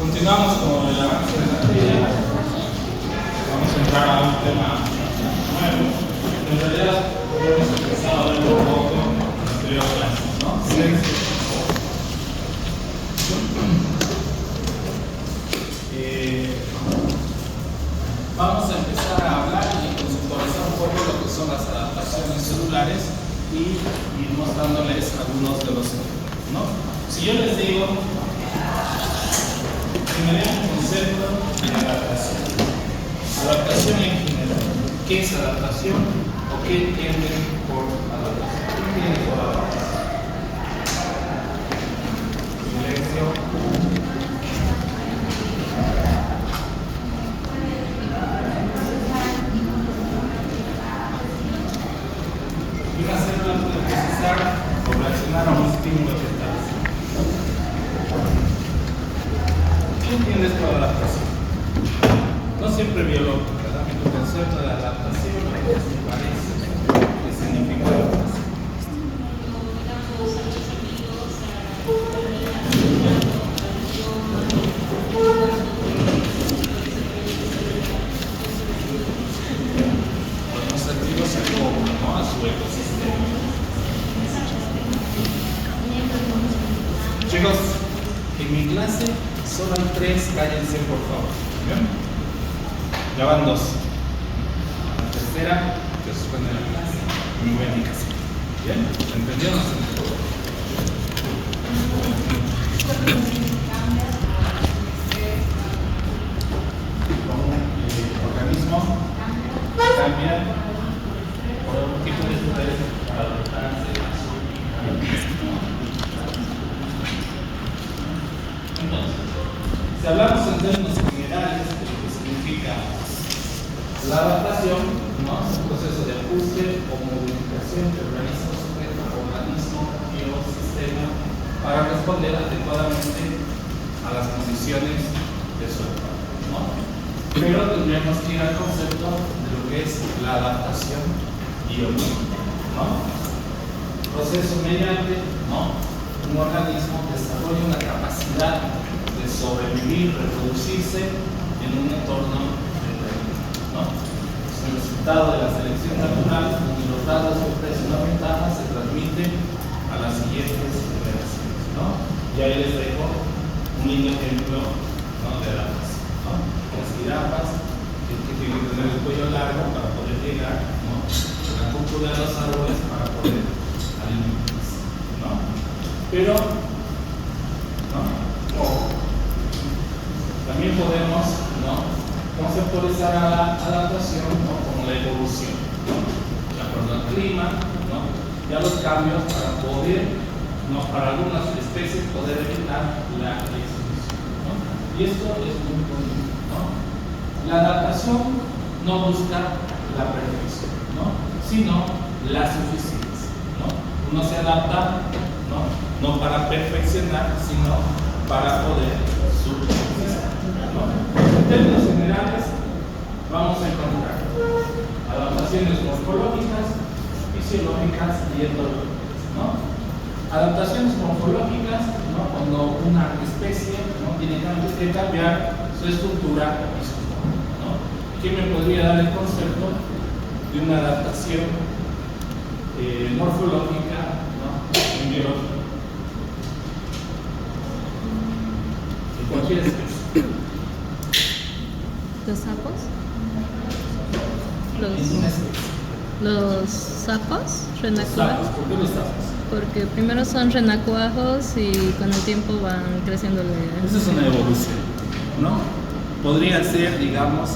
Continuamos con el avance de la materia. Vamos a entrar a un tema nuevo. En realidad, hemos empezado a ver un poco en la anterior clase, ¿no? Vamos a empezar a hablar y conceptualizar un poco lo que son las adaptaciones celulares y ir mostrándoles algunos de los ejemplos, ¿no? Si yo les digo, que me den un concepto de adaptación. Adaptación en general. ¿Qué es adaptación o qué entienden por adaptación? ¿Qué entienden por adaptación? Silencio. Y una célula puede procesar o reaccionar a un estímulo que está haciendo. ¿Qué entiendes por adaptación? No siempre biológica, dame tu concepto de adaptación, ¿qué te parece? ¿Qué significa adaptación? Los activos se acoplan, ¿no? A su ecosistema. Chicos, en mi clase solo hay 3, cállense por favor. ¿Bien? Ya van 2. La tercera, que suspende la clase, y me voy a mi casa. ¿Bien? ¿Entendió o no se entendió? Un organismo cambia por un tipo de estrés para adaptarse a su ambiente. Entonces, si hablamos en términos generales de lo que significa la adaptación, ¿no? Es un proceso de ajuste o modificación que realiza un sujeto, organismo o sistema para responder adecuadamente a las condiciones de su entorno, ¿no? Pero tendríamos que ir al concepto de lo que es la adaptación biológica, ¿no? Proceso mediante, ¿no? Un organismo desarrolla una capacidad de sobrevivir, reproducirse en un entorno determinado, ¿no? Es el resultado de la selección natural, donde los datos de precio y la ventaja se transmiten a las siguientes generaciones, ¿no? Y ahí les dejo un lindo ejemplo, ¿no? De adaptación, ¿no? Las jirafas que tienen que tener el cuello largo para poder llegar, ¿no? A la cúpula de los árboles para poder alimentarse, ¿no? Pero, ¿no? También podemos, ¿no? Conceptualizar a la adaptación, ¿no? Como la evolución, ¿no? De acuerdo al clima, ¿no? Y a los cambios para poder, ¿no? Para algunas especies poder evitar la extinción, ¿no? Y esto es muy bonito, ¿no? La adaptación no busca la perfección, ¿no? Sino la suficiencia, ¿no? Uno se adapta, no para perfeccionar, sino para poder subsistir, ¿no? En términos generales, vamos a encontrar adaptaciones morfológicas, fisiológicas y etológicas, ¿no? Adaptaciones morfológicas, ¿no? Cuando una especie, ¿no? Tiene que cambiar su estructura y su forma, ¿no? ¿Quién me podría dar el concepto de una adaptación morfológica, ¿no? En biología? De cualquier especie. ¿Los sapos? Es una especie. ¿Los sapos? Los ¿Renacuajos? sapos, ¿por qué los sapos? Porque primero son renacuajos y con el tiempo van creciendo. Esa es una evolución, ¿no? Podría ser, digamos,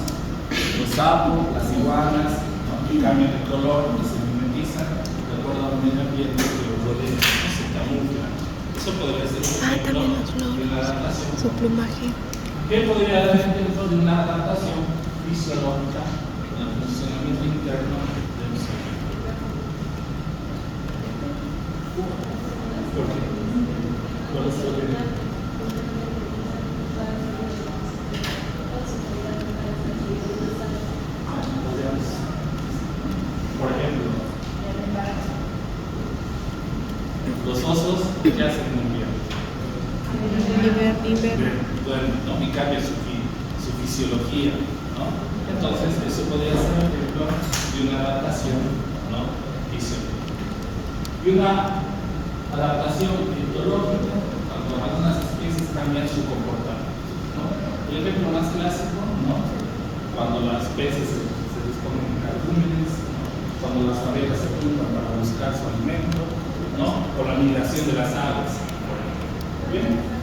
los sapos, las iguanas, ¿no? Que cambian de color, que se mimetizan de acuerdo al medio ambiente que los rodea, que se camuflan. Eso podría ser un ejemplo de la adaptación. Su plumaje. ¿Qué podría dar ejemplo de una adaptación fisiológica en el funcionamiento interno del ser? ¿Por qué? ¿Cuál es el ejemplo? Por ejemplo, los osos, ¿qué hacen en invierno? Invierno. duerme, ¿no? Y cambia su fisiología, ¿no? Entonces, eso podría ser un ejemplo de una adaptación, ¿no? Fisiológica. Y una adaptación etiológica, cuando algunas especies cambian su comportamiento, ¿no? El ejemplo más clásico, ¿no? Cuando las especies se disponen en cardúmenes, ¿no? Cuando las abejas se juntan para buscar su alimento, ¿no? O la migración de las aves, por ejemplo. ¿Bien?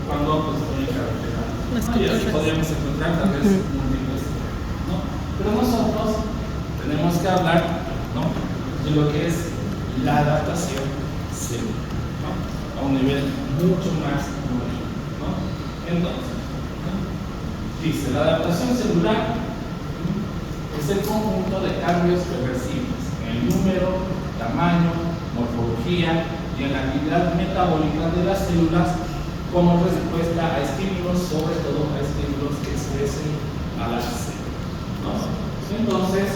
Cuando pues en carretera, ¿no? Y así podríamos encontrar tal vez múltiples, ¿no? Pero nosotros tenemos que hablar, ¿no? De lo que es la adaptación celular, ¿no? A un nivel mucho más moderno, ¿no? Entonces, ¿no? Dice, la adaptación celular, ¿no? Es el conjunto de cambios reversibles en el número, tamaño, morfología y en la actividad metabólica de las células como respuesta a estímulos, sobre todo a estímulos que expresen a las células, ¿no? Entonces,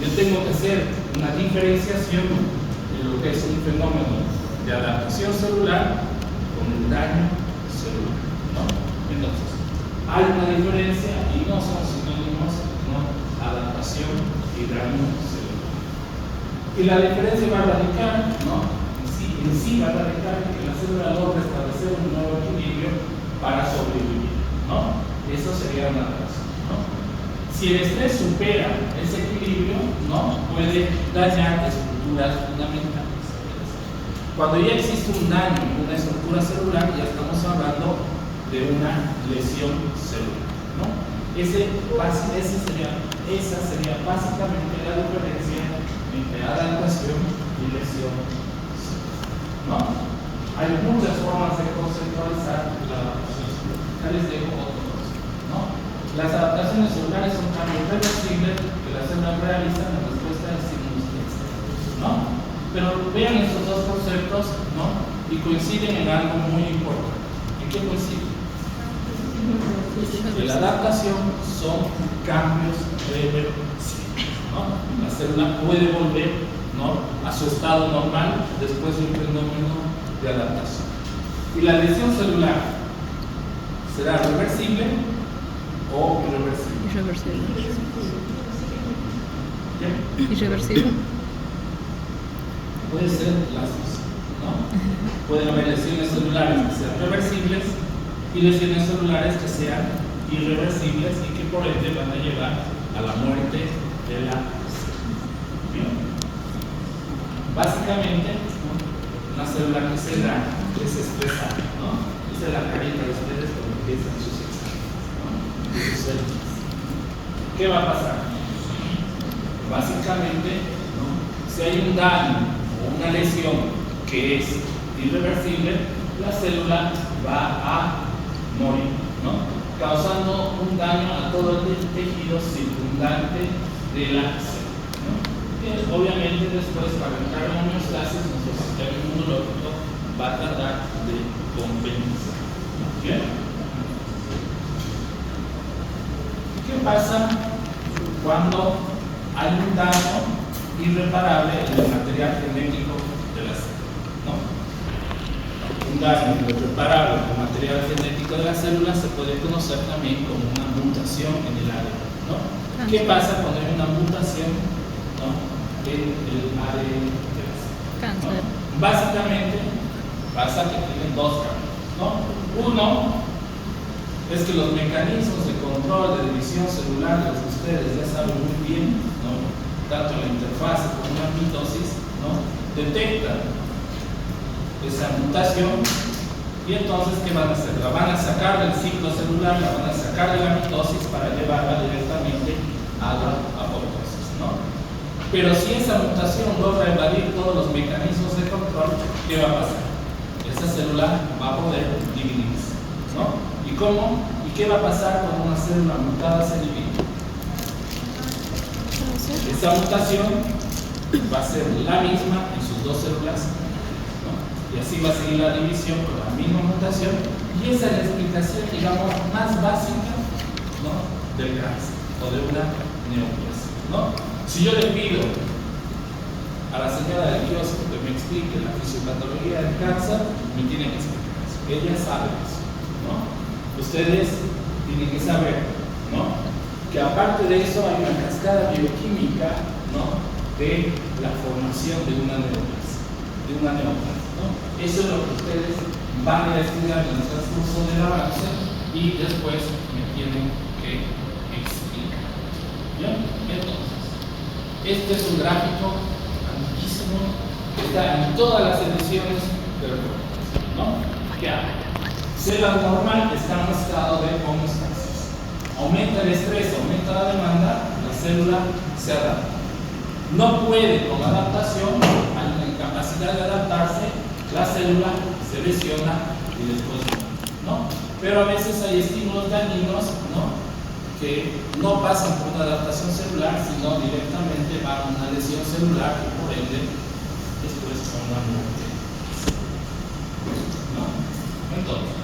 yo tengo que hacer una diferenciación de lo que es un fenómeno de adaptación celular con un daño celular, ¿no? Entonces, hay una diferencia y no son sinónimos, ¿no? Adaptación y daño celular. Y la diferencia va a radicar, ¿no? En sí va a radicar en que la célula logra establecer un nuevo equilibrio para sobrevivir, ¿no? Eso sería una razón, ¿no? Si el estrés supera ese equilibrio, ¿no? Puede dañar estructuras fundamentales. Cuando ya existe un daño en una estructura celular, ya estamos hablando de una lesión celular, ¿no? Esa sería básicamente la diferencia entre adaptación y lesión celular, ¿no? Hay muchas formas de conceptualizar la adaptación celular. Ya les dejo otro, ¿no? Las adaptaciones celulares son cambios reversibles que las células realizan en respuesta a estímulos externos, ¿no? Pero vean estos dos conceptos, ¿no? Y coinciden en algo muy importante. ¿En qué coinciden? Que la adaptación son cambios reversibles, ¿no? La célula puede volver, ¿no? A su estado normal después de un fenómeno de adaptación. Y la lesión celular será reversible o irreversible. Irreversible. Puede ser las dos, ¿no? Pueden haber lesiones celulares que sean reversibles y lesiones celulares que sean irreversibles y que por ende van a llevar a la muerte de la célula. Básicamente, ¿no? Una célula que se daña, que se estresa, ¿no? Esa es la carita de ustedes cuando empiezan sus exámenes, ¿no? Sus células. ¿Qué va a pasar? Básicamente, ¿no? Si hay un daño o una lesión que es irreversible, la célula va a morir, ¿no? Causando un daño a todo el tejido circundante de la célula, ¿no? Que obviamente después, para entrar en homeostasis, nuestro sistema inmunológico va a tratar de compensar. ¿Bien? ¿Qué pasa cuando hay un daño irreparable en el material genético de la célula, ¿no? Un daño irreparable en el material genético de la célula se puede conocer también como una mutación en el ADN, ¿no? ¿Qué pasa cuando hay una mutación, ¿no? En el ADN de la célula? Cáncer. ¿No? Básicamente pasa que tienen dos caminos, ¿no? Uno es que los mecanismos de control de división celular, los que ustedes ya saben muy bien, ¿no? Tanto en la interfase como en la mitosis, ¿no? Detectan esa mutación y entonces ¿qué van a hacer? La van a sacar del ciclo celular, la van a sacar de la mitosis para llevarla directamente a la apoptosis, ¿no? Pero si esa mutación logra evadir todos los mecanismos de control, ¿qué va a pasar? Esa célula va a poder dividirse, ¿no? ¿Y cómo? ¿Y qué va a pasar cuando una célula mutada se divide? Esa mutación va a ser la misma en sus dos células, ¿no? Y así va a seguir la división con la misma mutación, y esa es la explicación, digamos, más básica, ¿no? Del cáncer o de una neoplasia, ¿no? Si yo le pido a la señora del kiosco que me me explique la fisiopatología del cáncer, me tiene que explicar eso. Ella sabe eso, ¿no? Ustedes tienen que saber, ¿no?, que aparte de eso hay una cascada bioquímica, ¿no?, de la formación de una neoplasia, ¿no? Eso es lo que ustedes van a estudiar en el transcurso del avance y después me tienen que explicar. ¿Bien? Entonces, este es un gráfico antiquísimo que está en todas las ediciones del podcast, ¿no? ¿Qué hago? Célula normal está en un estado de homeostasis. Aumenta el estrés, aumenta la demanda, la célula se adapta. No puede con la adaptación, hay una incapacidad de adaptarse, la célula se lesiona y después no. Pero a veces hay estímulos dañinos, ¿no?, que no pasan por una adaptación celular, sino directamente van a una lesión celular y por ende después con una muerte, ¿no? Entonces,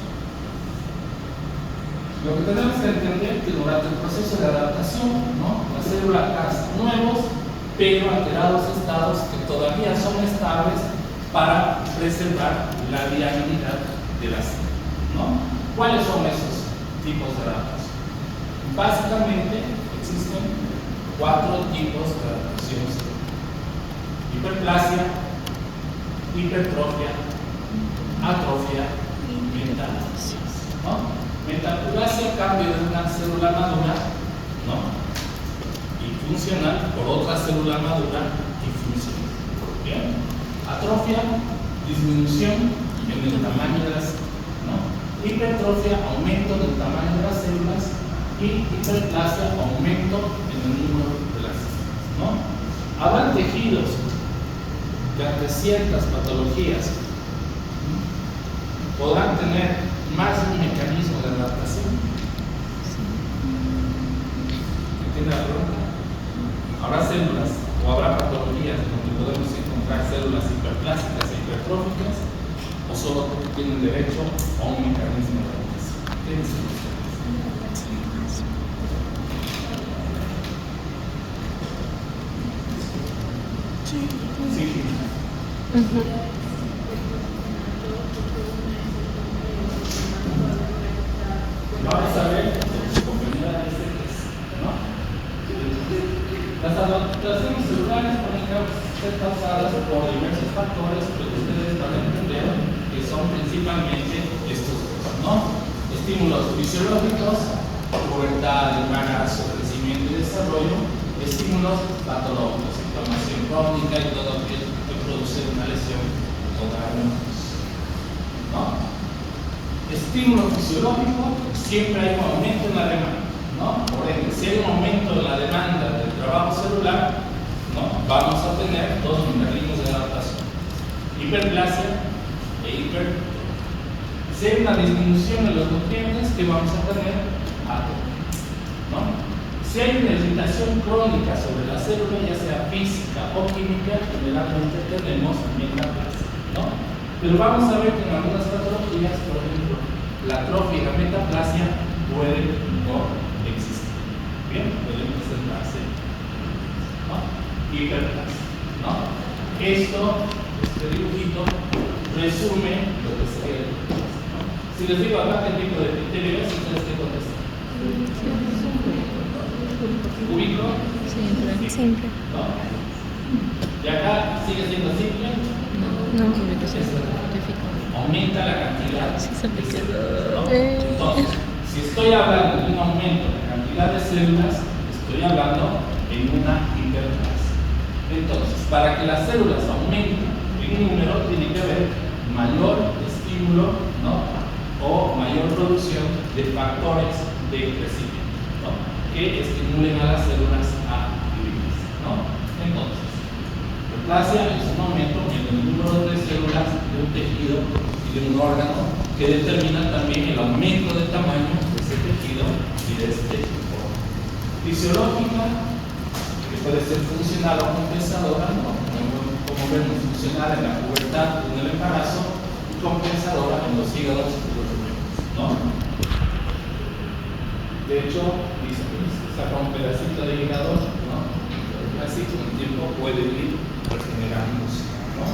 lo que tenemos que entender es que durante el proceso de adaptación, ¿no?, la célula capta nuevos pero alterados estados que todavía son estables para preservar la viabilidad de la célula, ¿no? ¿Cuáles son esos tipos de adaptación? Básicamente existen 4 tipos de adaptación celular: hiperplasia, hipertrofia, atrofia y metaplasia, ¿no? Metaplasia, cambio de una célula madura, ¿no?, y funcional por otra célula madura y funcional. ¿Bien? Atrofia, disminución en el tamaño de las células, ¿no? Hipertrofia, aumento del tamaño de las células, y hiperplasia, aumento en el número de las células, ¿no? Habrán tejidos que ante ciertas patologías podrán tener más de un mecanismo de adaptación. ¿Entiende la pregunta? Habrá células o habrá patologías donde podemos encontrar células hiperplásticas e hipertróficas, o solo tienen derecho a un mecanismo de adaptación. ¿Qué dicen ustedes? Sí. Vamos a ver su compañera de ¿no? Las adaptaciones celulares pueden ser causadas por diversos factores que ustedes van a entender que son principalmente estos dos, ¿no? Estímulos fisiológicos, pubertad, embarazo, crecimiento y desarrollo; estímulos patológicos, inflamación crónica y todo aquello que produce una lesión o daño, ¿no? Estímulo fisiológico, siempre hay un aumento en la demanda, ¿no? Por ejemplo, si hay un aumento en la demanda del trabajo celular, ¿no?, vamos a tener dos mecanismos de adaptación: hiperplasia e hipertrofia. Si hay una disminución de los nutrientes, ¿qué vamos a tener? Atrofia, ¿no? Si hay una irritación crónica sobre la célula, ya sea física o química, generalmente tenemos metaplasia, ¿no? Pero vamos a ver que en algunas patologías, por ejemplo, la atrofia y la metaplasia pueden no existir. Bien, pueden presentarse, ¿no? Hiperplasia, ¿no? Esto, este dibujito, resume lo que sería el hiperplasia, ¿no? Si les digo acá qué tipo de criterios, ¿ustedes qué contestan? ¿Cúbico? Simple. ¿No? ¿Y acá sigue siendo simple? No, cúbico, sí. Aumenta la cantidad. Sí, se me quedó. ¿No? Entonces, si estoy hablando de un aumento de la cantidad de células, estoy hablando en una hiperplasia. Entonces, para que las células aumenten en número, tiene que haber mayor estímulo, ¿no?, o mayor producción de factores de crecimiento, ¿no?, que estimulen a las células a dividirse, ¿no? Entonces, hiperplasia es un aumento en el número de células de un tejido y de un órgano, que determina también el aumento de tamaño de ese tejido y de este órgano. Fisiológica, que puede ser funcional o compensadora, ¿no?, como vemos, funcional en la pubertad o en el embarazo, y compensadora en los hígados y los riñones, ¿no? De hecho, dice, saca un pedacito de hígado, ¿no?, así con el tiempo puede ir regenerándose, ¿no?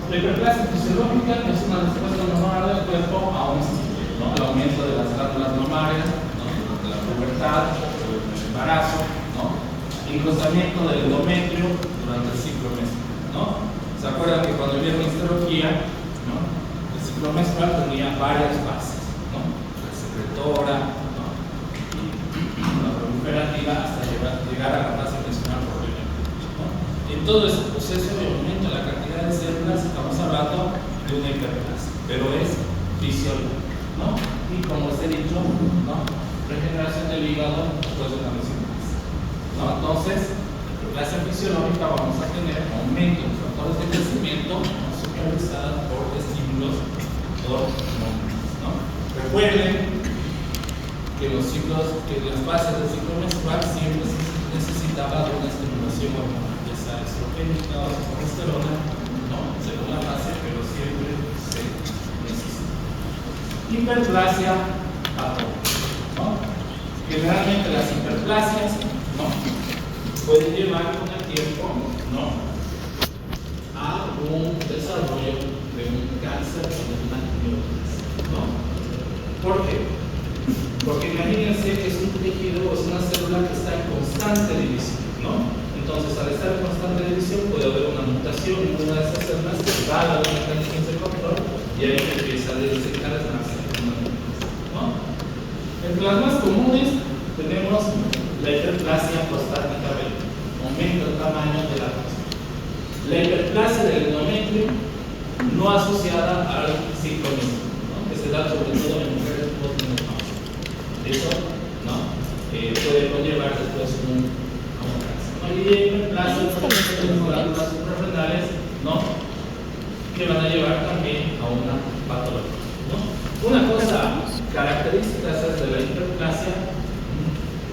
La hiperplasia fisiológica es una respuesta normal del cuerpo a un estímulo, ¿no? El aumento de las glándulas mamarias, ¿no? Durante la pubertad o el embarazo, ¿no? Engrosamiento del endometrio durante el ciclo menstrual, ¿no? ¿Se acuerdan que cuando vieron histología, ¿no? El ciclo menstrual tenía varias fases, ¿no? La secretora, ¿no? Y la proliferativa hasta llegar a la fase menstrual propiamente, ¿no? En todo ese proceso de aumento de la cantidad de células estamos hablando de una hiperplasia, pero es fisiológica, ¿no? Y como les he dicho, ¿no? Regeneración del hígado después de una mesioplasia, ¿no? Entonces, hiperplasia fisiológica vamos a tener aumento de los factores de crecimiento, ¿no? Supervisadas por estímulos hormonales, ¿no? Recuerden que los ciclos, que las fases del ciclo menstrual siempre se necesitaba de una estimulación hormonal, ya sea estrogénica o progesterona, ¿no? Según la fase, pero siempre se necesita. Hiperplasia patológica, ¿no? Generalmente las hiperplasias, ¿no? Pueden llevar con el tiempo, ¿no? A un desarrollo de un cáncer o de una neoplasia, ¿no? ¿Por qué? Porque imagínense que es un tejido o es una célula que está en constante división, ¿no? Entonces, al estar en constante división, puede haber una mutación en una de esas células que va a dar mecanismos de control y ahí empieza a desencadenarse una mutación, ¿no? Entre las más comunes tenemos la hiperplasia prostática benigna, aumenta el tamaño de la prostática. La hiperplasia del endometrio no asociada al ciclo menstrual, ¿no? Que se da sobre todo en mujeres postmenopausas. Eso, ¿no? Puede conllevar después un cáncer. ¿No? Y hiperplasia, por ejemplo, de las glándulas suprarrenales, ¿no? Que van a llevar también a una patología, ¿no? Una cosa característica de la hiperplasia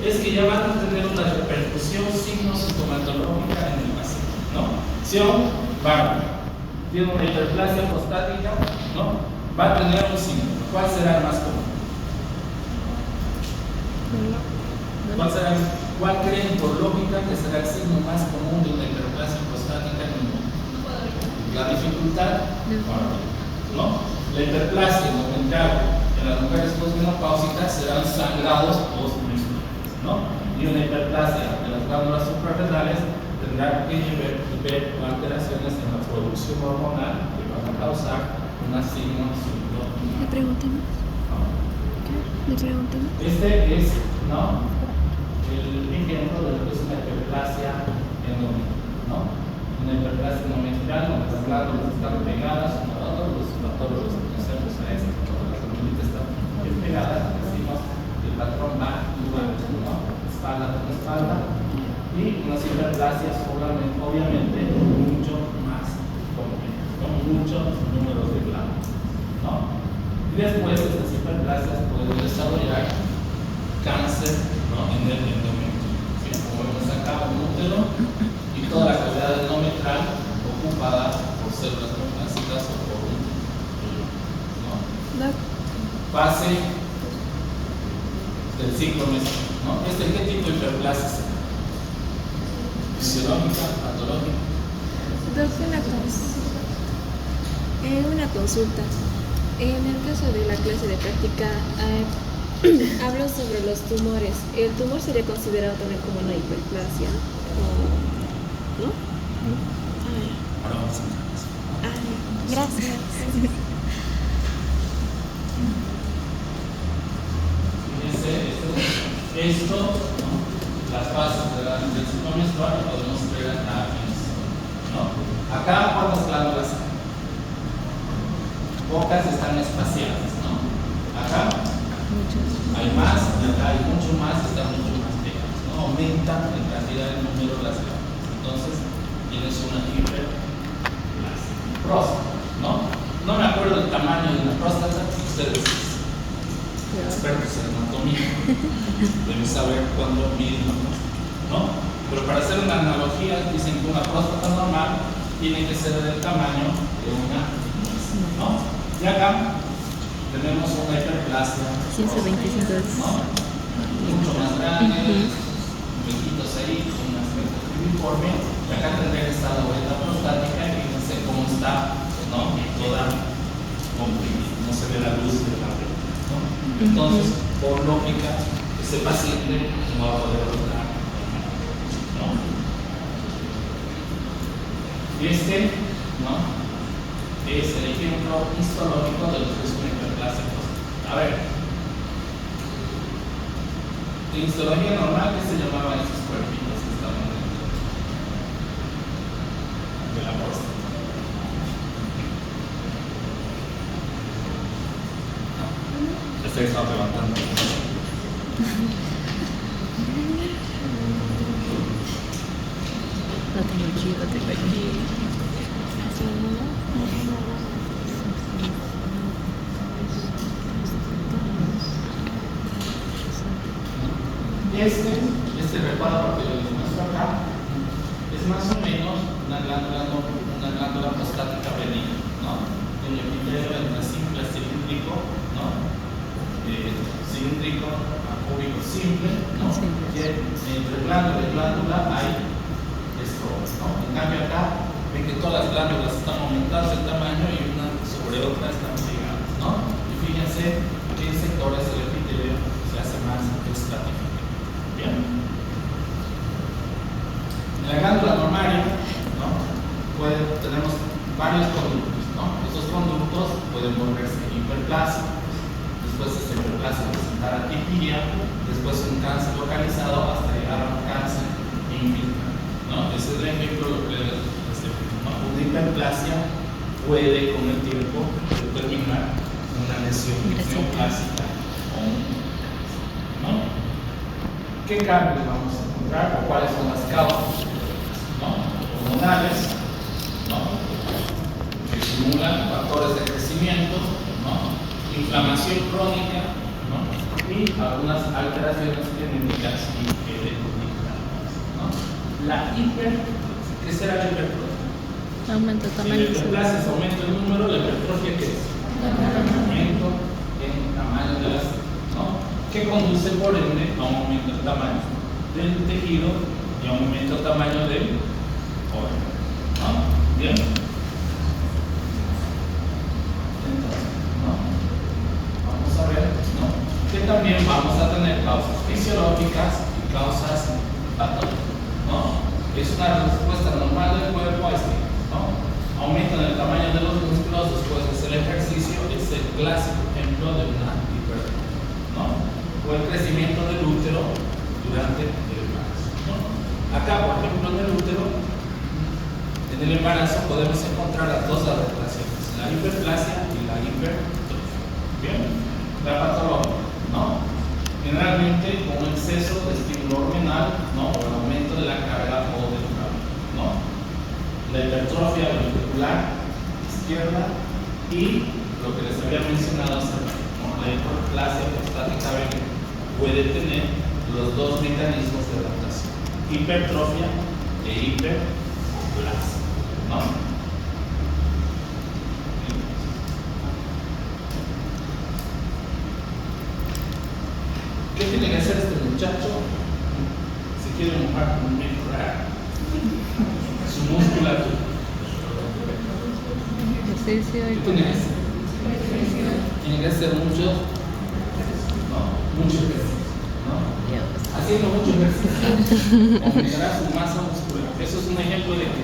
es que ya van a tener una repercusión signo-sintomatológica en el paciente, ¿no? Si un varón tiene una hiperplasia prostática, ¿no? Va a tener un síntoma. ¿Cuál será el más común? ¿Cuál creen por lógica que será el signo más común de una hiperplasia prostática en el mundo? La dificultad, ¿no? La hiperplasia endometrial en las mujeres postmenopáusicas serán sangrados postmenstruales, ¿no? Y una hiperplasia de las glándulas suprarrenales tendrá que ver con alteraciones en la producción hormonal que van a causar una signo-sintomatología. ¿Le preguntan? ¿Le preguntan? Este es, ¿no? El ejemplo de lo que es una hiperplasia endometrial, ¿no? Una hiperplasia endometrial donde las glándulas están pegadas, los patólogos conocemos a esto, cuando las glándulas están bien pegadas, decimos que el patrón va igual, ¿no? Espalda con espalda, y unas hiperplasias obviamente mucho más complejas, con muchos números de glándulas, ¿no? Y después estas hiperplasias pueden desarrollar cáncer, ¿no? En el endometrio, ¿sí? Como vemos acá, un útero y toda la cavidad endometrial ocupada por células neoplásicas o por un tumor, ¿no? Fase del ciclo menstrual, ¿no? ¿Qué tipo de hiperplasia es? ¿Fisiológica, patológica? Doctor, una consulta. En el caso de la clase de práctica, hablo sobre los tumores. ¿El tumor sería considerado también como una hiperplasia? ¿No? Ahora vamos a entrar en eso. Gracias. Fíjense, esto, ¿no? Las fases del ciclo menstrual lo podemos ver acá, ¿no? Acá, ¿cuántas glándulas hay? Pocas están espaciadas, ¿no? Acá hay más, y acá hay mucho más, están mucho más pegadas, ¿no? Aumentan en cantidad, en número las glándulas. Entonces, tienes una hiperplasia. Próstata, ¿no? No me acuerdo del tamaño de la próstata, ustedes, expertos en anatomía, deben saber cuándo miden la próstata, ¿no? Pero para hacer una analogía, dicen que una próstata normal tiene que ser del tamaño de una nuez, ¿no? Y acá tenemos una hiperplasia, 125 veces. ¿no? Mucho más grande, huequitos ahí, con un aspecto uniforme, y acá tendría que estar la vuelta prostática y fíjense cómo está, ¿no? Toda comprimida, no se ve la luz de la red, ¿no? Entonces, por lógica, ese paciente no va a poder orar, ¿no? Este, ¿no? Es el ejemplo histológico de los que son hiperplásicos. A ver, en histología normal, ¿qué se llamaban esos cuerpitos que estaban dentro de la próstata? Se está levantando. Lo tengo aquí, lo tengo aquí. Este recuadro que les muestro acá es más o menos una glándula prostática benigna, ¿no? El epitelio entre simple cilíndrico, ¿no? Cilíndrico a cúbico simple, ¿no? Que entre glándula y glándula hay esto, ¿no? En cambio acá ven que todas las glándulas están aumentadas de tamaño y una sobre otra están pegadas, ¿no? Y fíjense que en sectores del epitelio se hace más estratificado. Bien. En la glándula mamaria, ¿no? Tenemos varios conductos, ¿no? Estos conductos pueden volverse hiperplásicos, después esta hiperplasia presentar atipiria, después un cáncer localizado hasta llegar a un cáncer infiltrado, ¿no? Ese es el ejemplo de lo que ¿no? Una hiperplasia puede con el tiempo determinar una lesión neoplásica o ¿no? ¿Qué cambios vamos a encontrar o cuáles son las causas, ¿no? Hormonales, ¿no? Que estimulan factores de crecimiento, ¿no? Inflamación crónica, ¿no? Y algunas alteraciones genéticas y hereditarias, ¿no? La ¿qué será la hipertrofia? Aumento de Si tamaño. la hiperplasia es aumento el número, la hipertrofia ¿qué es? Aumento en tamaño de las, ¿no? Que conduce por ende a un aumento del tamaño del tejido y a un aumento del tamaño del órgano, ¿no? Bien. Entonces, ¿no? Vamos a ver, ¿no? Que también vamos a tener causas fisiológicas y causas patológicas, ¿no? Es una respuesta normal del cuerpo a este, ¿no? Aumentan el tamaño de los músculos después de hacer el ejercicio, es el clásico ejemplo de una hipertrofia, ¿no? O el crecimiento del útero durante el embarazo, ¿no? Acá, por ejemplo, en el útero, en el embarazo podemos encontrar las dos adaptaciones, la hiperplasia y la hipertrofia. Bien, la patología, ¿no? Generalmente con un exceso de estímulo hormonal, ¿no? O el aumento de la carga o del trabajo, ¿no? La hipertrofia ventricular izquierda y lo que les había mencionado hace rato, ¿no? La hiperplasia prostática benigna puede tener los dos mecanismos de adaptación, hipertrofia e hiperplasia, ¿no? ¿Qué tiene que hacer este muchacho si quiere mejorar su musculatura? Ejercicio ¿Qué y tiene que hacer? Tiene que hacer mucho ejercicio, ¿no? Haciendo mucho ejercicio aumentará su masa muscular. Eso es un ejemplo de que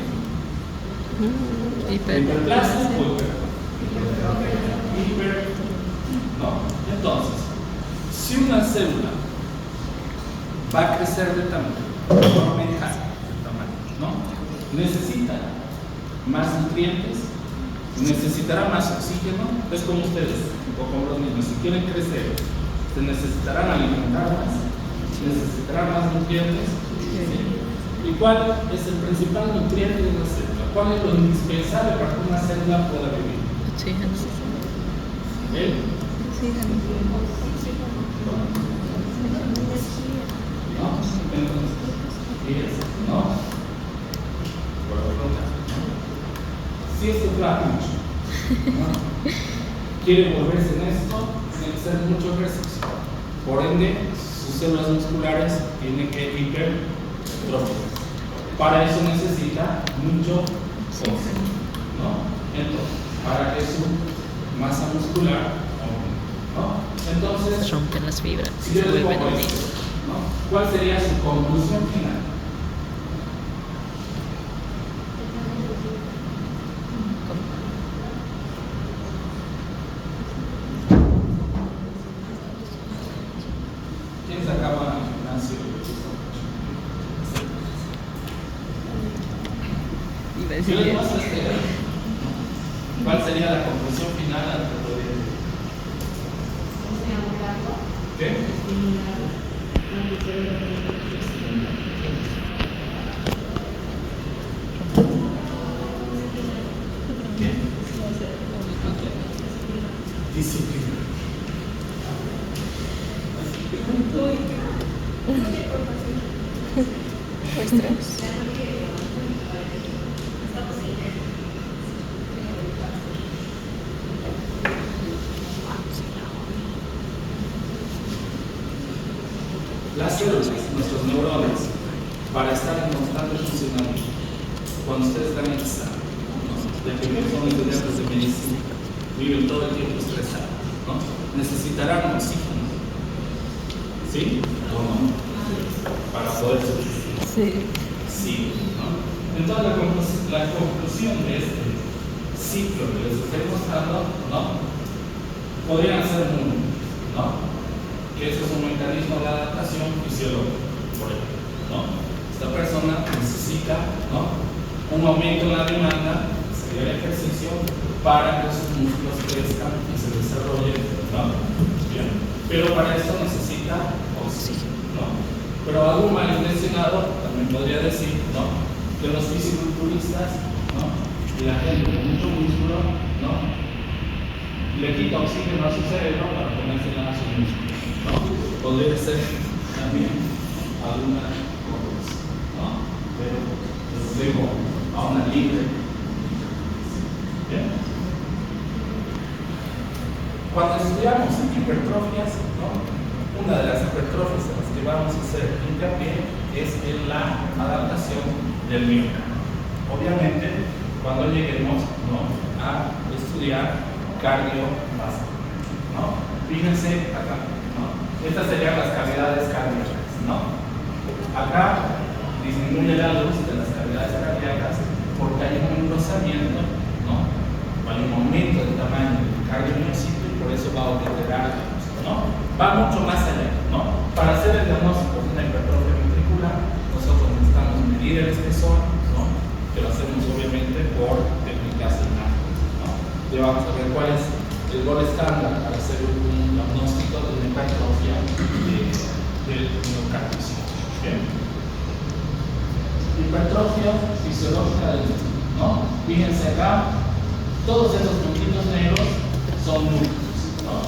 hiperplasia o no. Entonces, si una célula va a crecer de tamaño, va a aumentar de tamaño, ¿no? Necesita más nutrientes, necesitará más oxígeno. Es como ustedes o como los niños, si quieren crecer, se necesitarán alimentar más, necesitarán más nutrientes. ¿Sí? ¿Y cuál es el principal nutriente de una célula? ¿Cuál es lo indispensable para que una célula pueda vivir? oxígeno. ¿El? ¿No? Entonces, ¿no? Por lo tanto, si este flaco, ¿no? quiere volverse en esto, tiene que hacer mucho ejercicio. Por ende, sus células musculares tienen que hipertrofiar. Para eso necesita mucho ¿no? Entonces, para que su masa muscular aumente, ¿no? Entonces, Rompen las fibras, si se yo les vuelven pongo unidas. esto, ¿no? ¿Cuál sería su conclusión final? ¿Quiénes acaban el gimnasio? Iba a Yo decir les eso. muestro este gráfico. ¿Cuál sería la conclusión final al que podría llegar? ¿Qué? ¿Qué? Disciplina. Muestras. Las células, nuestros neurones, para estar en constante funcionamiento, cuando ustedes están en examen, ¿no? Ya que son estudiantes de medicina, viven todo el tiempo estresados, ¿no? Necesitarán oxígeno, ¿sí? ¿O no? Para poder subsistir. Sí. Sí, ¿no? Entonces la conclusión de este ciclo que les estoy mostrando, ¿no? Podrían ser muy, ¿no? Que eso es un mecanismo de adaptación fisiológica, por ejemplo, ¿no? Esta persona necesita, ¿no? Un aumento en la demanda, sería el ejercicio, para que sus músculos crezcan y se desarrollen, ¿no? Bien. Pero para eso necesita oxígeno, ¿no? Pero algún malintencionado también podría decir, ¿no? Que los fisiculturistas, ¿no? Y la gente con mucho músculo, ¿no? Le quita oxígeno a su cerebro para ponerse a su músculo, ¿no? Podría ser también alguna cosa, ¿no? Pero los dejo a una libre. ¿Bien? Cuando estudiamos hipertrofias, ¿no? Una de las hipertrofias en las que vamos a hacer hincapié es en la adaptación del miocardio. Obviamente, cuando lleguemos, ¿no? A estudiar cardiovascular, ¿no? Fíjense acá, ¿no? Estas serían las cavidades cardíacas, ¿no? Acá disminuye la luz de las cavidades cardíacas porque hay un engrosamiento, ¿no? Hay un aumento del tamaño del cardiomiocito y por eso va a obliterar la luz, ¿no? Va mucho más allá, ¿no? Para hacer el diagnóstico de una hipertrofia ventricular, nosotros necesitamos medir el espesor, ¿no? Que lo hacemos obviamente por técnicas de imagen, ¿no? Y vamos a ver cuál es el gol estándar para hacer un diagnóstico de una hipertrofia del miocardio. ¿Bien? Hipertrofia fisiológica del músculo, ¿no? Fíjense acá, todos estos puntitos negros son núcleos, ¿no?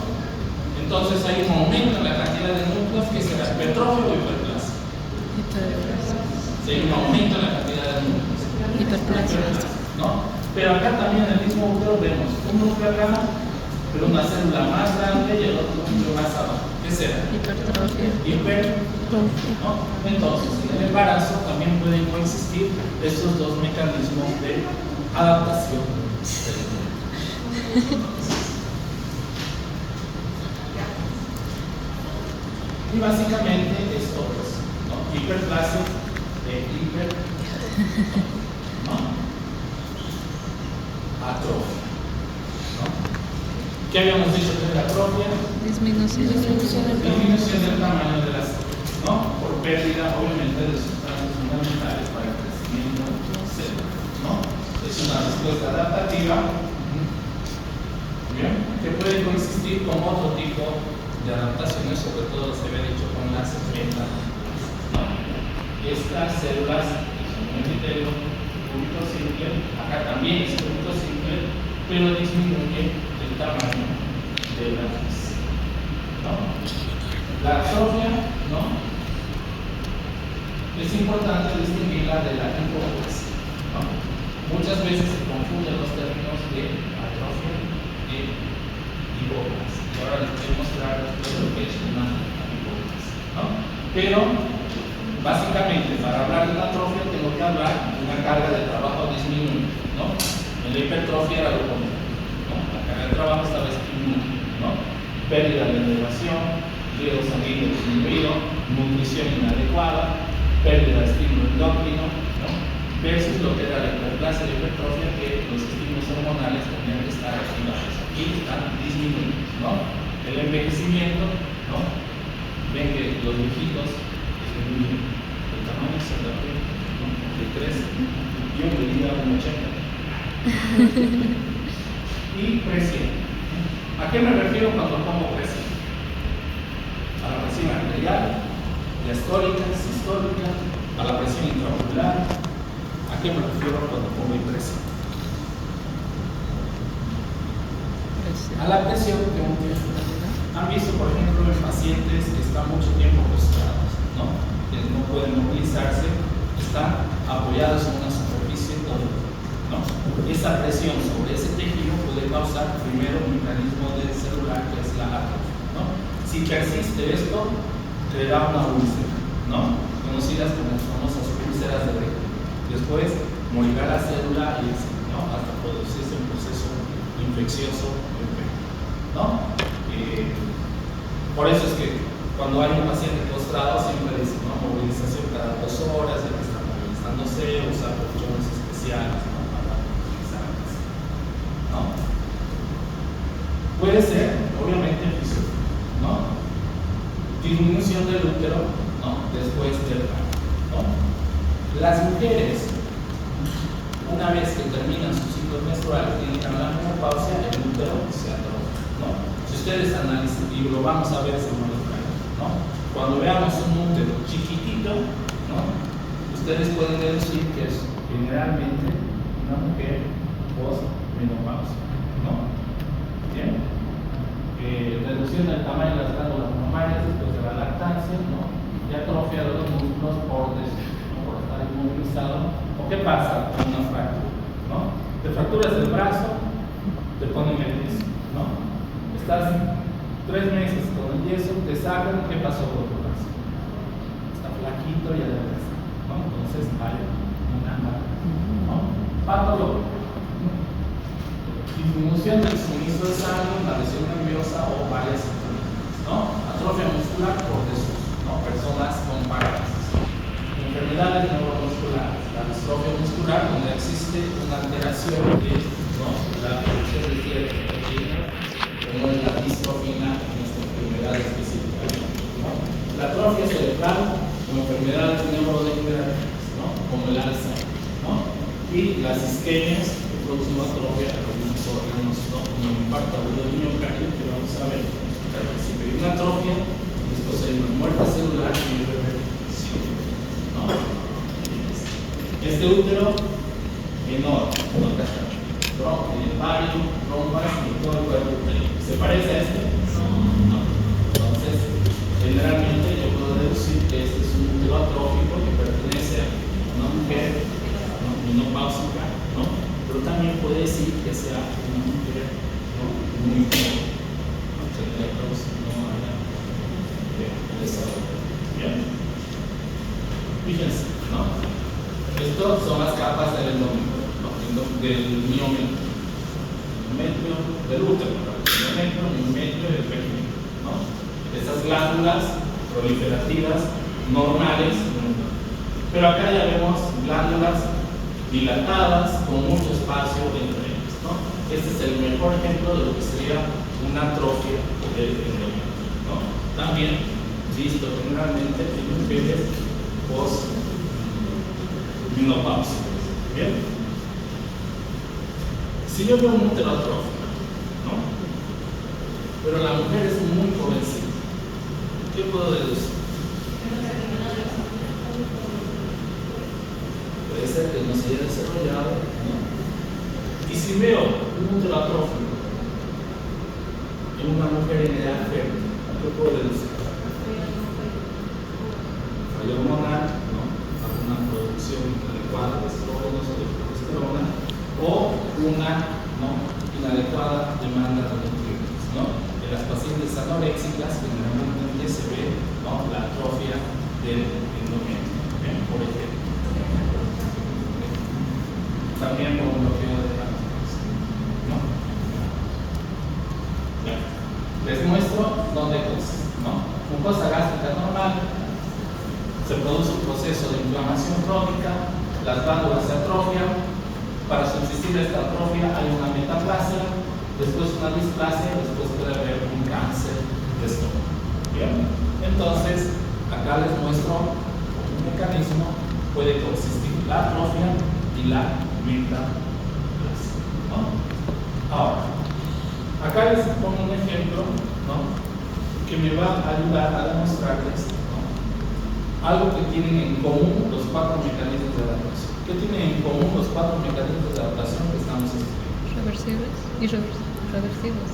Entonces hay un aumento en la cantidad de núcleos que será hipertrofia o hiperplasia. Sí, hay un aumento en la cantidad de núcleos. Hiperplasia. ¿No? Pero acá también en el mismo núcleo vemos un núcleo acá, pero una célula más grande y el otro núcleo más abajo. ¿Qué será? Hipertrofia. ¿No? Entonces, en el embarazo también pueden coexistir estos dos mecanismos de adaptación del cuerpo. Y básicamente esto es, ¿no? Hiperplasia e hiper, ¿no? Atrofia, ¿no? ¿Qué habíamos dicho que es la atrofia? Disminución. Disminución del tamaño de las células, ¿no? Por pérdida, obviamente, de sustancias fundamentales para el crecimiento celular, ¿no? Es una respuesta adaptativa, ¿bien? Que puede coexistir con otro tipo de adaptaciones, sobre todo se ve dicho con las metabolitas, ¿no? Estas células son un epitelio cúbico simple, acá también es cúbico simple, pero disminuye el tamaño de la física, ¿no? La atrofia, ¿no? Es importante distinguirla de la hipoplasia, ¿no? Muchas veces se confunden los términos de atrofia y hipoplasia. Y ahora les voy a mostrar lo que es una hipoplasia, ¿no? Pero básicamente para hablar de una atrofia tengo que hablar de una carga de trabajo disminuida, ¿no? La hipertrofia era lo contrario, ¿no? La carga de trabajo estaba estimulada, ¿no? Pérdida de elevación, riego sanguíneo disminuido, nutrición inadecuada, pérdida de estímulo endocrino, ¿no? Versus lo que era la hiperplasia y la hipertrofia, que los estímulos hormonales tenían que estar activados. Aquí están disminuidos, ¿no? El envejecimiento, ¿no? Ven que los viejitos disminuyen el tamaño se da, ¿no? Que crece. Yo medía 1,80. Y presión. ¿A qué me refiero cuando pongo presión? A la presión arterial, diastólica, sistólica, a la presión intraocular. ¿A qué me refiero cuando pongo presión? A la presión de un tiempo. Han visto, por ejemplo, en pacientes que están mucho tiempo postrados, ¿no? Que no pueden movilizarse, están apoyados en una superficie tónica, ¿no? Esa presión sobre ese tejido puede causar primero un mecanismo de celular que es la atrofia, ¿no? Si persiste esto, creará una úlcera, ¿no? Conocidas como las famosas úlceras de Recto. Después morirá la célula y ¿no? Hasta producirse un proceso infeccioso, ¿no? Por eso es que cuando hay un paciente postrado siempre dicen, ¿no? Movilización cada 2 horas, ya que está movilizándose, usar colchones especiales, ¿no? Para movilizarse, ¿no? Puede ser, obviamente, fisiológico, ¿no? Disminución del útero, ¿no? Después del parto, ¿no? Las mujeres, una vez que terminan sus ciclos menstruales, tienen la menopausia, el útero se atrofia, ¿no? Si ustedes analizan, y lo vamos a ver semana, ¿no? Cuando veamos un útero chiquitito, ¿no? Ustedes pueden deducir que es generalmente una mujer post-menopausia, ¿no? ¿Bien? Reducción del tamaño de las glándulas mamarias después de la lactancia, ¿no? Y atrofia de los músculos por estar inmovilizado. ¿O qué pasa con una fractura? ¿No? Te fracturas el brazo, te ponen el yeso, ¿no? Estás 3 meses con el yeso, te sacan, ¿qué pasó con tu brazo? Está flaquito y adelgazado, ¿no? Entonces hay una ¿no? Patología. Disminución del suministro de sangre, una lesión nerviosa o varias enfermedades, ¿no? Atrofia muscular por desuso, ¿no? Personas con parálisis. Enfermedades neuromusculares, la distrofia muscular, donde existe una alteración de ¿no? la producción de ciertas proteínas, como es la distrofina en esta enfermedad específica, ¿no? La atrofia cerebral, como enfermedades neurodegenerativas, ¿no? Como el Alzheimer, ¿no? Y las isquemias que producen atrofia de algunos órganos, ¿no? Como el infarto agudo del miocardio, que vamos a ver al principio. Y una atrofia, después hay una muerte celular y irreversible, ¿no? Este útero enorme, ¿no? Vario, trompas y todo el cuerpo uterino. ¿Se parece a este? No. Entonces, generalmente yo puedo deducir que este es un útero atrófico que pertenece a una mujer ¿no? menopáusica, ¿no? Pero también puede decir que sea una mujer ¿no? muy joven. Bien. Fíjense, ¿no? Estas son las capas del endometrio, ¿no? Del miometrio, del útero, miometrio y el perímetro, ¿no? Estas glándulas proliferativas normales, pero acá ya vemos glándulas dilatadas con mucho espacio entre ellas, ¿no? Este es el mejor ejemplo de lo que sería una atrofia del endometrio, ¿no? También visto generalmente en mujeres post-menopausia. Bien. Si yo veo un útero atrófico, ¿no? Pero la mujer es muy jovencita, ¿qué puedo deducir? Puede ser que no se haya desarrollado, ¿no? Y si veo un útero atrófico en una mujer en edad fértil, ¿qué puedo deducir? Falla hormonal, ¿no? Alguna producción inadecuada de estrógenos o de progesterona, o una ¿no? inadecuada demanda de nutrientes, ¿no? En las pacientes anoréxicas generalmente se ve ¿no? la atrofia del endometrio, por ejemplo. También por un bloqueo de la matriz. proceso de inflamación crónica, las glándulas se atrofian. Para subsistir esta atrofia hay una metaplasia, después una displasia, después puede haber un cáncer de estómago. ¿Bien? Entonces, acá les muestro un mecanismo, puede consistir la atrofia y la metaplasia, ¿no? Ahora, acá les pongo un ejemplo, ¿no?, que me va a ayudar a demostrarles, ¿no?, algo que tienen en común los 4 mecanismos de adaptación. ¿Qué tienen en común los 4 mecanismos de adaptación que estamos estudiando? Reversibles y reversibles.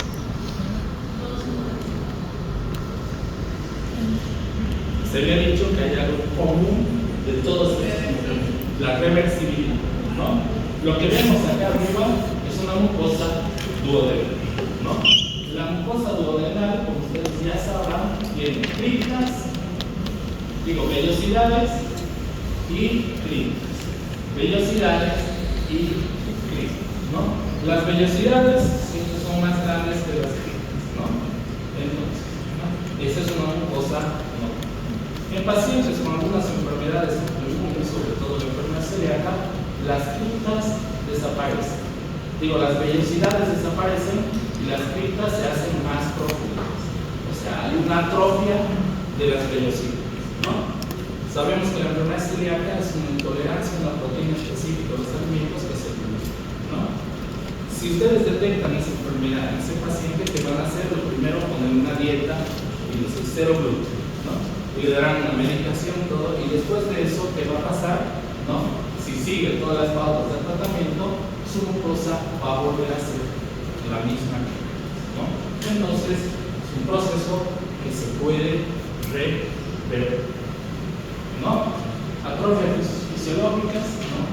Se había dicho que hay algo común de todos estos, la reversibilidad, ¿no? Lo que vemos acá arriba es una mucosa duodenal, ¿no? La mucosa duodenal, como ustedes ya sabrán, tiene vellosidades y criptas. Vellosidades y criptas, ¿no? Las vellosidades siempre son más grandes que las criptas, ¿no? Entonces, ¿no?, esa es una mucosa normal. En pacientes con algunas enfermedades autoinmunes, sobre todo la enfermedad celíaca, las criptas desaparecen. Las vellosidades desaparecen y las criptas se hacen más profundas. O sea, hay una atrofia de las vellosidades, ¿no? Sabemos que la enfermedad celíaca es una intolerancia a una proteína específica de los alimentos que se producen, ¿no? Si ustedes detectan esa enfermedad en ese paciente, ¿qué van a hacer? Lo primero, poner una dieta y cero gluten, ¿no? Y le darán una medicación, todo, y después de eso, ¿qué va a pasar? ¿No? Si sigue todas las pautas del tratamiento, su mucosa va a volver a ser la misma que antes, ¿no? Entonces, es un proceso que se puede revertir, ¿no? Atrofias fisiológicas, ¿no?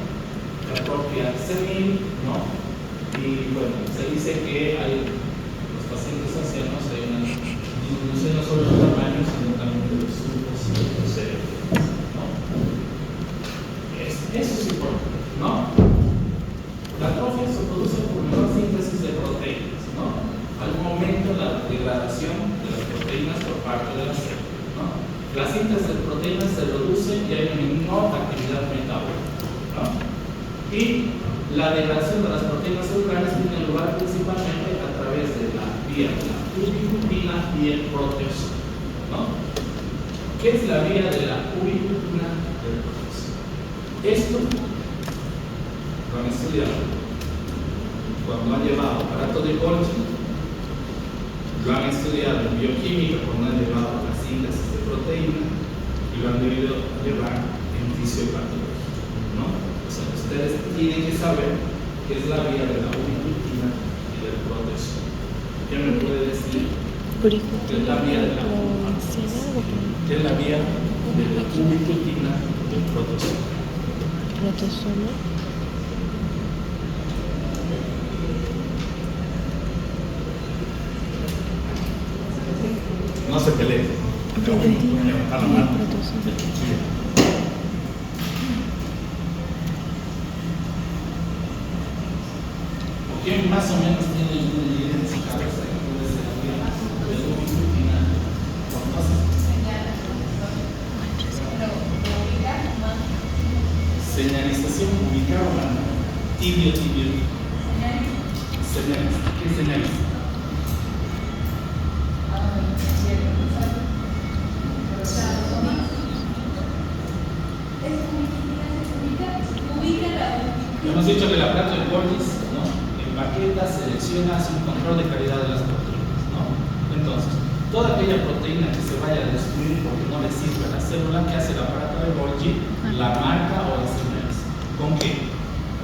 Atrofia senil, ¿no? Y bueno, se dice que hay los pacientes ancianos, hay una disminución no solo del tamaño, sino también de los surcos cerebrales, ¿no? Eso es importante, ¿no? La atrofia se produce por menor síntesis de proteínas, ¿no? Al momento de la degradación de las proteínas por parte de la célula, ¿no? La síntesis de proteínas se reduce y hay una menor actividad metabólica, ¿no? Y la degradación de las proteínas celulares tiene lugar principalmente a través de la vía de la ubiquitina y el proteasoma, ¿no? ¿Qué es la vía de la ubiquitina y el proteasoma? Esto lo han estudiado cuando han llevado aparato de Golgi, lo han estudiado en bioquímica cuando han llevado la síntesis de proteína y lo han debido llevar en fisiopatología, ¿no? O sea, ustedes tienen que saber qué es la vía de la ubiquitina y del proteasoma. ¿Qué me puede decir? ¿Qué es la vía de la ¿Qué es la vía de la ubiquitina y del proteasoma? Proteasoma. No se peleen. Levantar la mano. ¿Quién más o menos tiene una idea en su cabeza que puede ser la vía de la ubiquitina? Señalización, ubicar o mandar. Tibio. Señaliza. ¿Qué señaliza? Hemos dicho que el aparato de Golgi, ¿no?, empaqueta, selecciona, hace un control de calidad de las proteínas, ¿no? Entonces, toda aquella proteína que se vaya a destruir porque no le sirve a la célula, ¿qué hace el aparato de Golgi? La marca o la señaliza. ¿Con qué?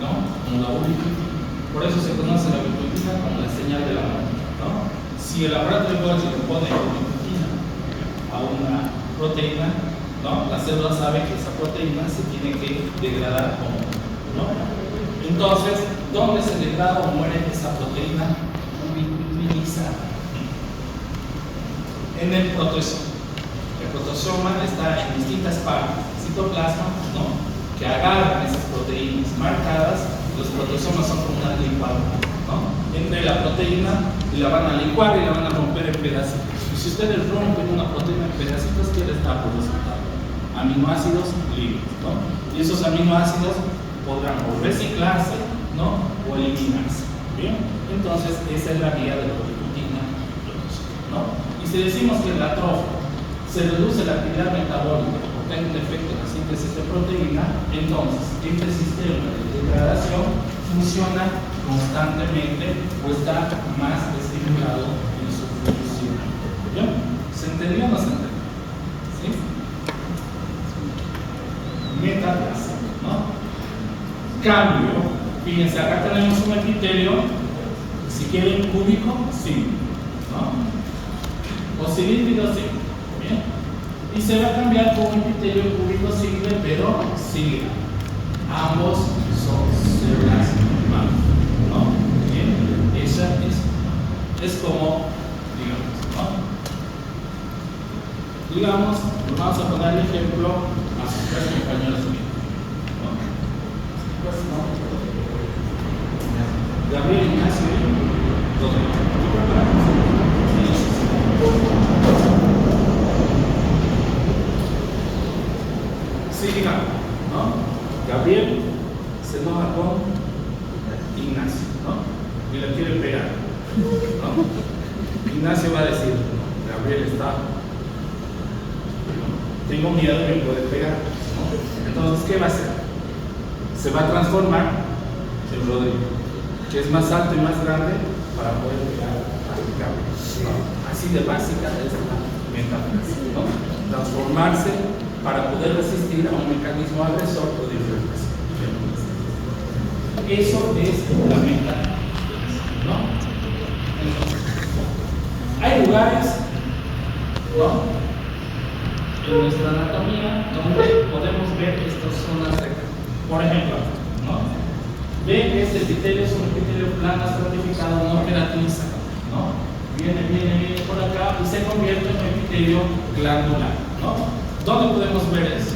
¿No? Con la ubiquitina. Por eso se conoce la ubiquitina como la señal de la muerte, ¿no? Si el aparato de Golgi le pone ubiquitina a una proteína, ¿no?, la célula sabe que esa proteína se tiene que degradar como, ¿no? Entonces, ¿dónde se degrada o muere esa proteína ubiquitinizada? En el proteasoma. El proteasoma está en distintas partes del citoplasma, ¿no?, que agarran esas proteínas marcadas. Los proteasomas son como una licuadora, ¿no? Entre la proteína y la van a licuar y la van a romper en pedacitos. Y si ustedes rompen una proteína en pedacitos, ¿qué les da por resultado? aminoácidos libres, ¿no? Y esos aminoácidos podrán o reciclarse, ¿no? O eliminarse. ¿Bien? Entonces, esa es la vía de la rutina, ¿no? Y si decimos que en la atrofia se reduce la actividad metabólica porque hay un efecto en la síntesis de proteína, entonces este sistema de degradación funciona constantemente o está más estimulado en su función. ¿Bien? ¿Se entendió o no se entendió? ¿Sí? Metaplasia, ¿no? Cambio. Fíjense, acá tenemos un epitelio, si quieren cúbico, sí, ¿no? O cilíndrico, sí, ¿bien? Y se va a cambiar por un epitelio cúbico simple, pero sí, ambos son células madre, ¿no? Bien, esa es como, digamos, vamos a poner el ejemplo a sus tres compañeros míos, ¿no? Pues no. Gabriel Ignacio, ¿dónde? Sí, digamos, ¿no? Gabriel se enoja con Ignacio, ¿no? Y le quiere pegar, ¿no? Ignacio va a decir, Gabriel está, tengo miedo de que me puede pegar, ¿no? Entonces, ¿qué va a hacer? Se va a transformar en Rodrigo, que es más alto y más grande para poder pegar al cable, ¿no? Así de básica es la metaplasia, ¿no? Transformarse para poder resistir a un mecanismo agresor o de infiltración. Eso es la metaplasia, ¿no? Entonces, hay lugares, ¿no?, en nuestra anatomía donde podemos ver estas zonas de acá. Por ejemplo, ¿no? Ven que este epitelio es un epitelio plano estratificado no queratinizado, ¿no? Viene por acá y se convierte en un epitelio glandular, ¿no? ¿Dónde podemos ver eso?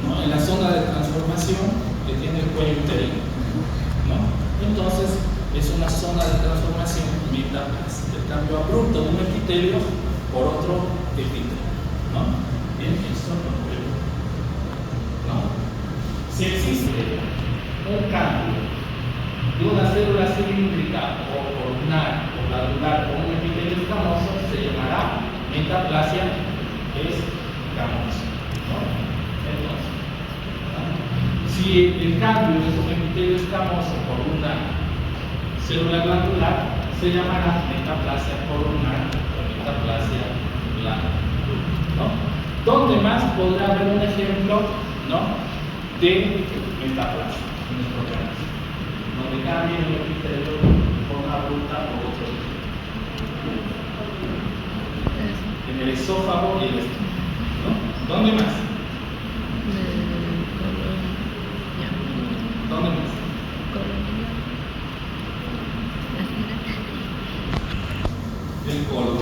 ¿No? En la zona de transformación que tiene el cuello uterino, ¿no? Entonces es una zona de transformación metaplasia, el cambio abrupto de un epitelio por otro epitelio, ¿no? Bien, esto no ocurre, ¿no? Si existe un cambio de una célula cilíndrica o columnar o glandular o un epitelio escamoso, se llamará metaplasia escamosa, ¿no? Entonces, ¿no? Si el cambio es un epitelio escamoso por una célula glandular, se llamará metaplasia columnar o metaplasia glandular, ¿no? ¿Dónde más podrá haber un ejemplo, ¿no?, de metaplasia en nuestro organismo? Donde cambia el epitelio por una abrupta o otro. En el esófago y el estómago, ¿no? ¿Dónde más? ¿Dónde más? El colon.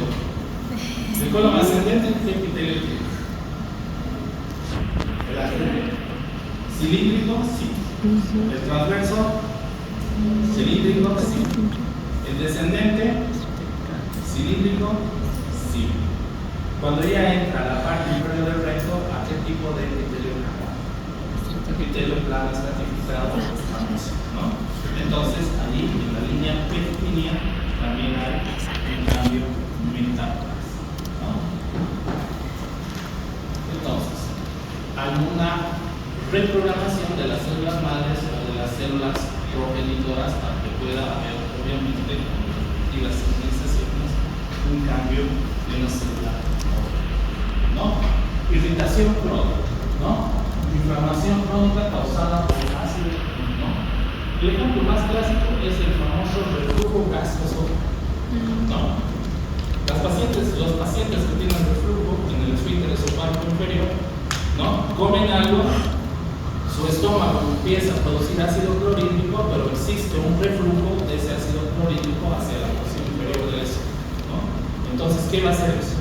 El colon ascendente, ¿qué epitelio tiene? El ascendente. Cilíndrico, sí. El transverso, cilíndrico, sí. El descendente, cilíndrico, sí. Cuando ya entra a la parte inferior del recto, ¿a qué tipo de epitelio cambia? Epitelio plano estratificado, ¿no? Entonces, allí en la línea pequeña también hay un cambio metaplasia, ¿no? Entonces, hay una reprogramación de las células madres o de las células progenitoras para que pueda haber, obviamente, y las sincronizaciones, un cambio de una célula, ¿no? Irritación crónica, ¿no? Inflamación crónica causada por el ácido, ¿no? El ejemplo más clásico es el famoso reflujo gasoso, ¿no? Los pacientes que tienen reflujo en el esfínter esofágico inferior, ¿no?, comen algo, su estómago empieza a producir ácido clorhídrico, pero existe un reflujo de ese ácido clorhídrico hacia la porción inferior del esófago, ¿no? Entonces, ¿qué va a hacer eso?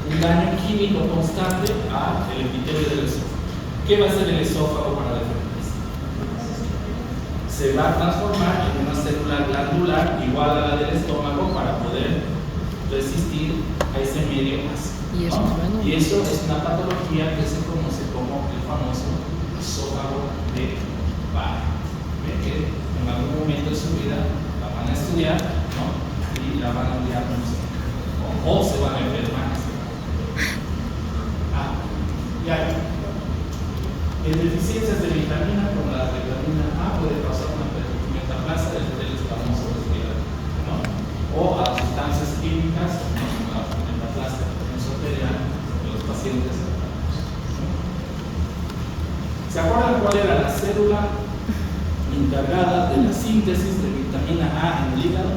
Un daño químico constante al epitelio del esófago. ¿Qué va a hacer el esófago para defenderse? Se va a transformar en una célula glandular igual a la del estómago para poder resistir a ese medio ácido. Y eso es bueno. Y eso es una patología que se conoce como el famoso esófago de Barrett. ¿Ven? Que en algún momento de su vida la van a estudiar, ¿no? Y la van a diagnosticar. O se van a enfermar. Ya. En deficiencias de vitamina como la vitamina A puede causar una metaplasia del escamoso respiratorio, ¿no? O a sustancias químicas como la metaplasia mesotelial de los pacientes. ¿Se acuerdan cuál era la célula encargada de la síntesis de vitamina A en el hígado?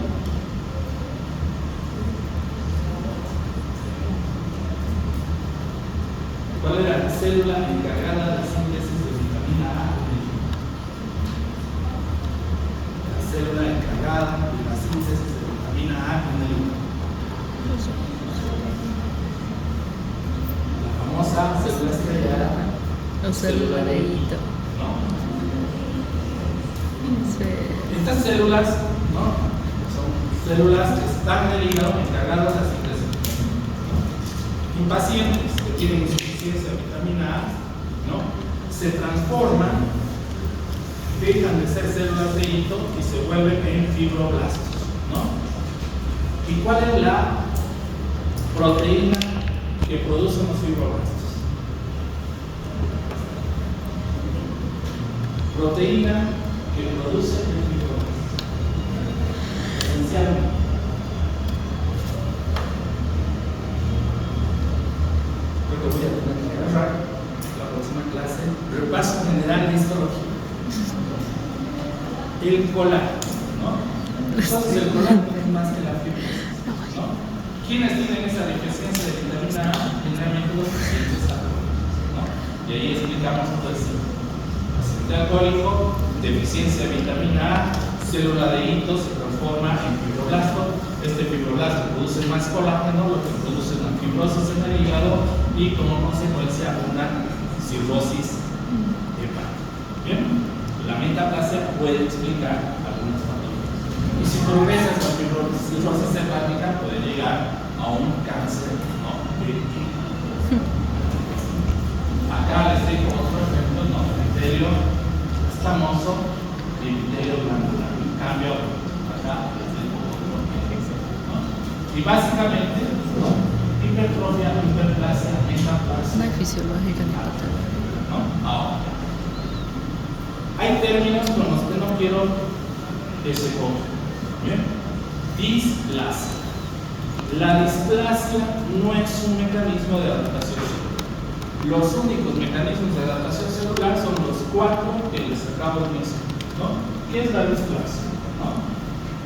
¿Cuál era la célula encargada de la síntesis de vitamina A en el hígado? La célula encargada de la síntesis de vitamina A en el hígado. La famosa célula estrella O célula de hito. ¿no? Sí. Estas células, ¿no? Son células que están en el hígado encargadas de la síntesis de vitamina A. En pacientes que tienen insuficiencia de vitamina A, ¿no? Se transforman, dejan de ser células de hito y se vuelven en fibroblastos, ¿no? ¿Y cuál es la proteína que producen los fibroblastos? Proteína que produce el fibroblasto. Esencialmente. Creo que voy a tener que agarrar la próxima clase. Repaso general de histología. El colágeno, ¿no? Entonces el colágeno es más que la fibrosis, ¿no? ¿Quiénes tienen esa deficiencia de vitamina A? Generalmente los pacientes alcohólicos, ¿no? Y ahí explicamos todo esto. Paciente alcohólico, deficiencia de vitamina A, célula de hito se transforma en fibroblasto. Este fibroblasto produce más colágeno, lo que produce una fibrosis en el hígado y como consecuencia una cirrosis hepática. Bien, la metaplasia puede explicar algunas patologías. Y si progresa esta cirrosis hepática puede llegar a un cáncer, ¿no? de hígado. Acá les tengo otro ejemplo, ¿no? Epitelio escamoso y epitelio glandular. En cambio, acá les tengo otro ejemplo, ¿no? Y básicamente, ¿no? Hipertrofia, hiperplasia, metaplasia. No hay fisiológica ni patológica. ¿No? Ahora, hay términos con los que no quiero que se cojan. ¿Bien? Displasia. La displasia no es un mecanismo de adaptación celular. Los únicos mecanismos de adaptación celular son los 4 que les acabo de mencionar, ¿no? ¿Qué es la displasia? ¿No?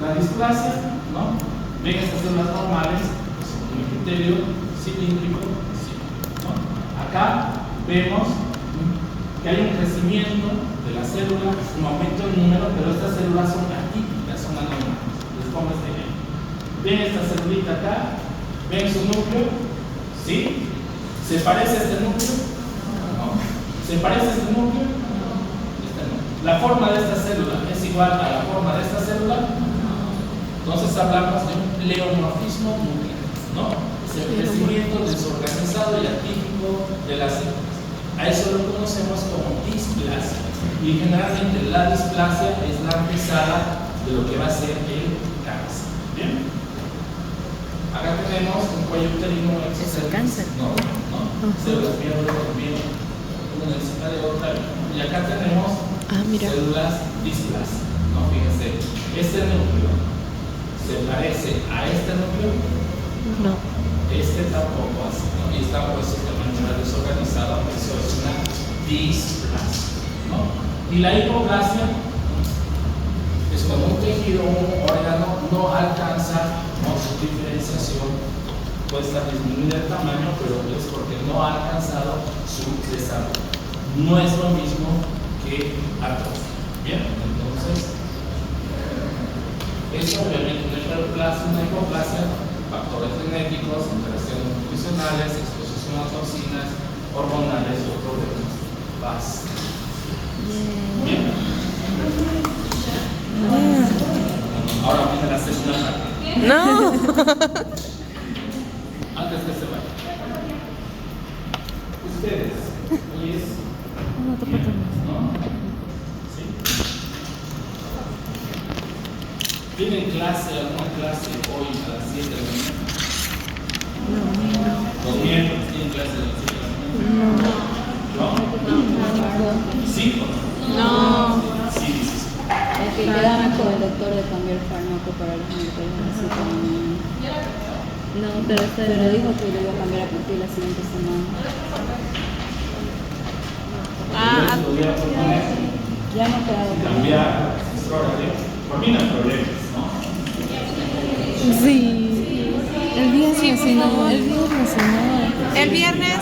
La displasia, ¿no? Ven estas células normales, son un epitelio cilíndrico, ¿no? Acá vemos que hay un crecimiento de la célula, un aumento en número, pero estas células son atípicas, son anormales. Les pongo este ejemplo. ¿Ven esta celulita acá? ¿Ven su núcleo? ¿Sí? ¿Se parece a este núcleo? ¿No? ¿Se parece a este núcleo? Este no. ¿La forma de esta célula es igual a la forma de esta célula? Entonces hablamos de un pleomorfismo nuclear, ¿no? Es el crecimiento desorganizado y atípico de las células. A eso lo conocemos como displasia. Y generalmente la displasia es la antesala de lo que va a ser el cáncer. ¿Bien? Acá tenemos un cuello uterino Es el cáncer. No, células miembros también, una encima de otra. Y acá tenemos células displásicas. ¿No? Fíjense, este núcleo se parece a este núcleo. No. Este tampoco así, ¿no? Y está puesto de manera desorganizada, por eso es una displasia, ¿no? Y la hipoplasia es cuando un tejido, un órgano no alcanza, ¿no? Su diferenciación, puede estar disminuida el tamaño, pero es porque no ha alcanzado su desarrollo. No es lo mismo que atrofia. Bien, entonces, eso obviamente una hipoplasia, factores genéticos, interacciones nutricionales, exposición a toxinas, hormonales o problemas básicos. Bien. Ahora viene la segunda parte. No. Antes que se vaya. ustedes. Hoy es No te puedo. ¿no? ¿Sí? ¿Tienen alguna clase hoy a las 7 de la mañana? No. Los miércoles tienen clase a las 7 de la mañana. ¿No? ¿Sí o no? No. Sí, dices. Es que quedaron con el doctor de cambiar fármaco para los medicamentos. No, pero está Pero dijo que lo iba a cambiar a partir de la siguiente semana. Yo les podría proponer Ya hemos quedado con cambiar nuestro horario. Por mí no hay problemas, ¿no? Sí. El viernes, Sí, por si no, favor. el viernes, si no. El viernes